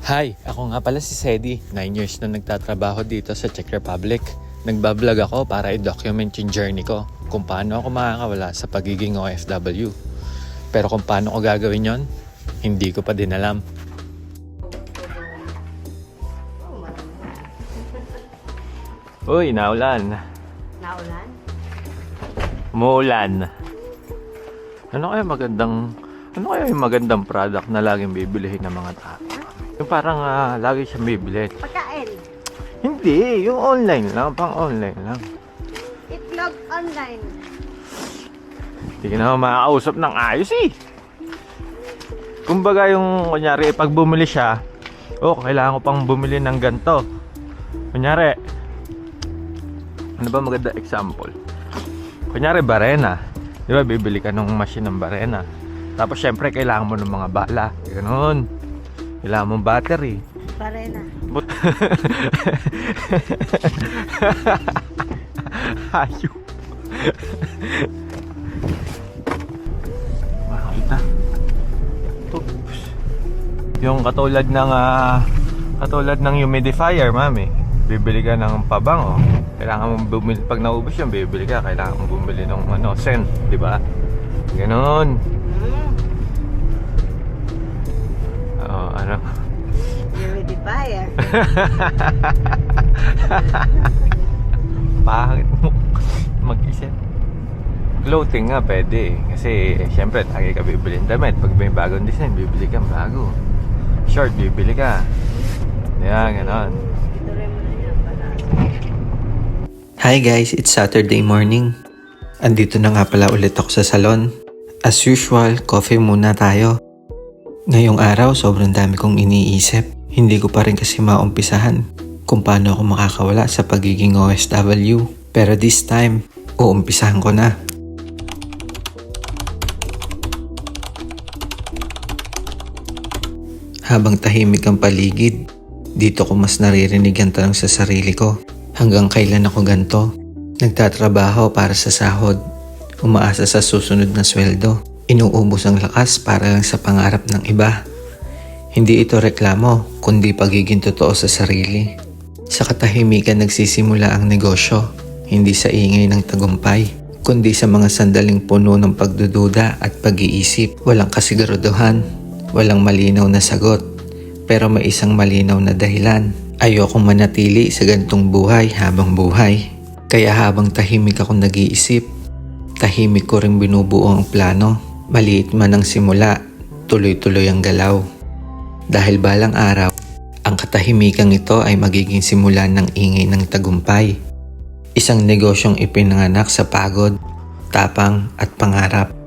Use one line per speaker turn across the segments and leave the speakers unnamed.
Hi, ako nga pala si Sedi. 9 years na nagtatrabaho dito sa Czech Republic. Nagbablog ako para i-document yung journey ko kung paano ako makakawala sa pagiging OFW. Pero kung paano ko gagawin yon, hindi ko pa din alam. Uy, naulan.
Naulan?
Umuulan. Ano kaya yung magandang product na laging bibilihin ng mga tao? Yung parang lagi siyang bibili.
Pagkain.
Hindi, yung online lang, pang online lang.
Itlog online.
Hindi ka naman makakausap ng ayos eh. Kumbaga yung, kunyari, pag bumili siya, kailangan ko pang bumili ng ganito. Kunyari, ano ba maganda example? Kunyari, barena. Di ba, bibili ka ng machine ng barena. Tapos, syempre, kailangan mo ng mga bala. Ganun. Kailangan mong battery.
Barena.
Hayo. Makakita. Oops. Yung katulad ng humidifier, mami. Bibili ka ng pabango. Kailangan mong bumili pag naubos yung bibili ka, kailangan mong bumili ng scent, di ba? Ganon. Ano?
Humidifier.
Pangit mo mag-isip. Clothing nga pwede kasi syempre lagi ka bibili ng damit. Pag may bagong design, bibili ka bago. Short, bibili ka. Yan, ganon.
Hi guys, it's Saturday morning. Andito na nga pala ulit ako sa salon. As usual, coffee muna tayo. Ngayong araw, sobrang dami kong iniisip. Hindi ko pa rin kasi maumpisahan kung paano ako makakawala sa pagiging OFW. Pero this time, uumpisahan ko na. Habang tahimik ang paligid, dito ko mas naririnig ang tanong sa sarili ko. Hanggang kailan ako ganito? Nagtatrabaho para sa sahod. Umaasa sa susunod na sweldo. Inuubos ang lakas para lang sa pangarap ng iba. Hindi ito reklamo, kundi pagiging totoo sa sarili. Sa katahimikan nagsisimula ang negosyo, hindi sa ingay ng tagumpay, kundi sa mga sandaling puno ng pagdududa at pag-iisip. Walang kasiguraduhan, walang malinaw na sagot, pero may isang malinaw na dahilan. Ayokong manatili sa gantong buhay habang buhay. Kaya habang tahimik akong nag-iisip, tahimik ko rin binubuo ang plano. Maliit man ang simula, tuloy-tuloy ang galaw. Dahil balang araw, ang katahimikang ito ay magiging simulan ng ingay ng tagumpay. Isang negosyong ipinanganak sa pagod, tapang at pangarap.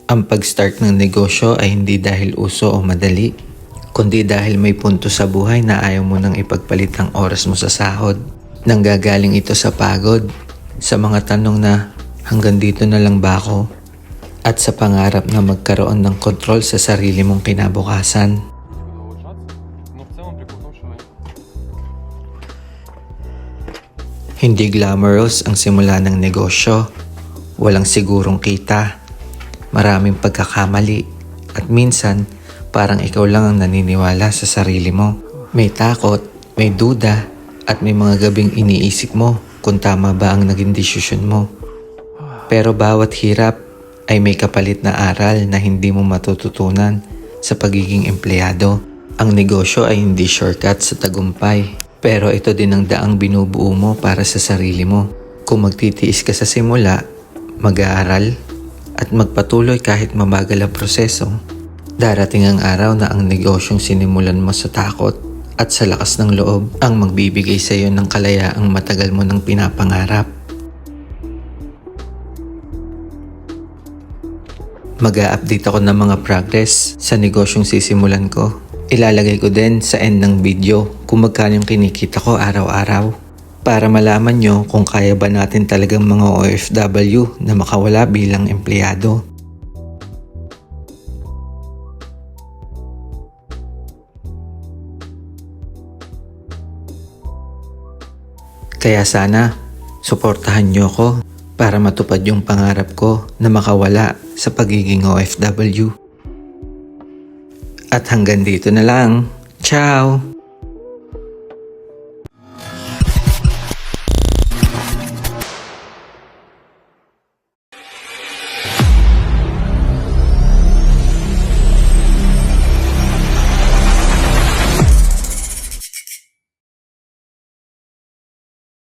Ang pag-start ng negosyo ay hindi dahil uso o madali, kundi dahil may punto sa buhay na ayaw mo nang ipagpalit ang oras mo sa sahod. Nanggagaling ito sa pagod, sa mga tanong na hanggang dito na lang ba ako, at sa pangarap na magkaroon ng kontrol sa sarili mong kinabukasan. Hindi glamorous ang simula ng negosyo, walang sigurong kita. Maraming pagkakamali at minsan parang ikaw lang ang naniniwala sa sarili mo. May takot, may duda at may mga gabing iniisip mo kung tama ba ang naging desisyon mo. Pero bawat hirap ay may kapalit na aral na hindi mo matututunan sa pagiging empleyado. Ang negosyo ay hindi shortcut sa tagumpay, pero ito din ang daang binubuo mo para sa sarili mo. Kung magtitiis ka sa simula, mag-aaral, at magpatuloy kahit mabagal ang proseso, darating ang araw na ang negosyong sinimulan mo sa takot at sa lakas ng loob ang magbibigay sa iyo ng kalayaang matagal mo nang pinapangarap. Mag-a-update ako ng mga progress sa negosyong sisimulan ko. Ilalagay ko din sa end ng video kung magkano yung kinikita ko araw-araw. para malaman nyo kung kaya ba natin talagang mga OFW na makawala bilang empleyado. Kaya sana, suportahan nyo ko para matupad yung pangarap ko na makawala sa pagiging OFW. At hanggang dito na lang. Ciao!